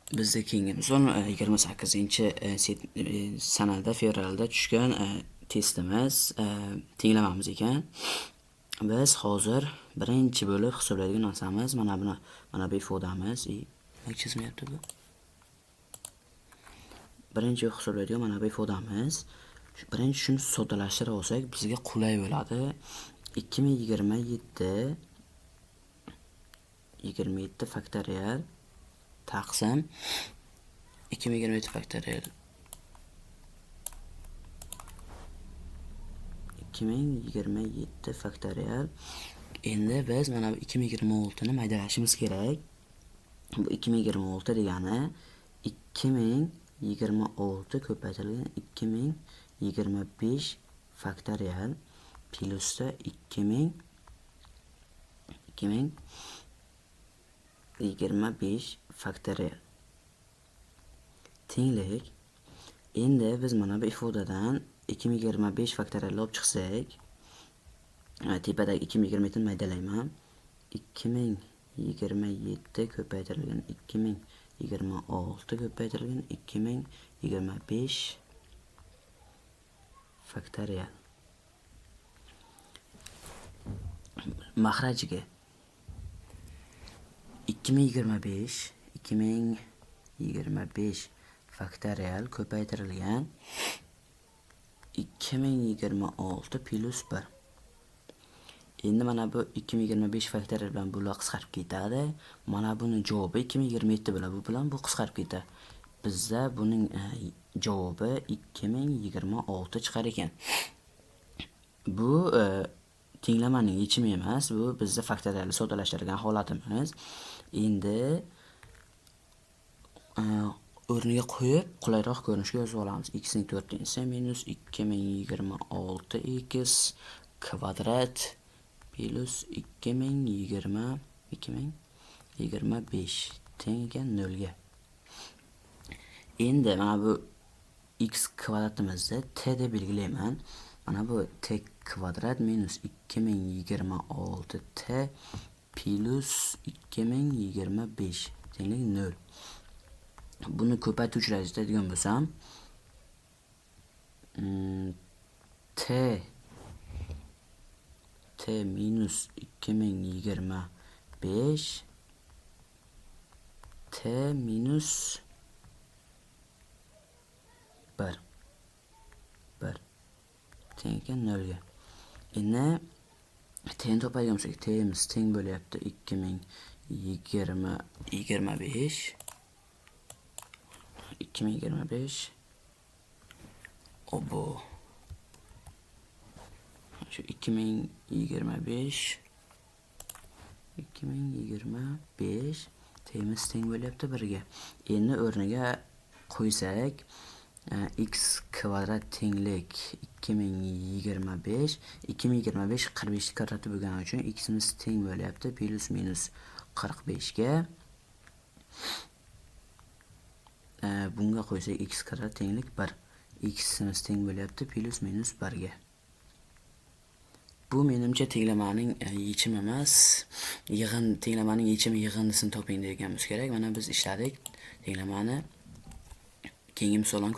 Bizda keyingi misol 28-sanada fevralda tushgan testimiz tenglamamiz ekan. Biz hozir birinchi bo'lib hisoblaydigan narsamiz mana bu ifodamiz. Chizmayapti bu. Birinchi hisoblaydigan mana bu ifodamiz. Birinchi shuni soddalashtirib olsak, bizga qulay bo'ladi. 27 faktorial taqsim 2027 faktorial 2027 faktorial. Endi biz mana bu 2026 ni maydalashimiz kerak. Bu 2026 degani 2026 ko'paytirilgan 2025 faktorial plyusda 2025 faktorial tenglik. Endi biz mana bu ifodadan 2025 faktorialni olib chiqsak, tepadagi 2027 ni maydalayman. 2027 ko'paytirilgan 2026 ko'paytirilgan 2025 faktorial. Mahrajiga 2025 faktorial ko'paytirilgan 2026 plus 1. Endi mana bu 2025 faktorial bilan bular qisqarib ketadi. Mana buning javobi 2027 bilan bu bilan bu qisqarib ketadi. Bizda buning javobi 2026 chiqar ekan. Bu tenglamaning yechimi emas, bu bizda faktorialni soddalashtirgan holatimiz. Endi o'rniga qo'yib qulayroq ko'rinishga yozib olamiz. X ning 4-si minus 2026x kvadrat plus 2025 teng 0 ga. Endi mana bu x kvadratimizni t deb belgilayman. Mana bu t kvadrat minus 2026t plus 2025 tenglik 0. Buni ko'paytiruvchilar yozadigan bo'lsam, t minus 2025 t minus 1 teng 0 ga. Endi t'ni topadigan bo'lsak, t'miz teng bo'lyapti 2025 obo shu 2025 t'miz teng bo'lyapti 1 ga. Endi o'rniga qo'ysak, x kvadrat tenglik 2025 45 kvadrati bo'lgani uchun x imiz teng bo'lyapti plus minus 45 ga. Bunga qo'ysak x kvadrat tenglik 1. X imiz teng bo'lyapti plus minus 1 ga. Bu menimcha tenglamaning yechimi emas, tenglamaning yechimi yig'indisini toping deganimiz kerak. Mana biz ishladik tenglamani. Keyingi misollarni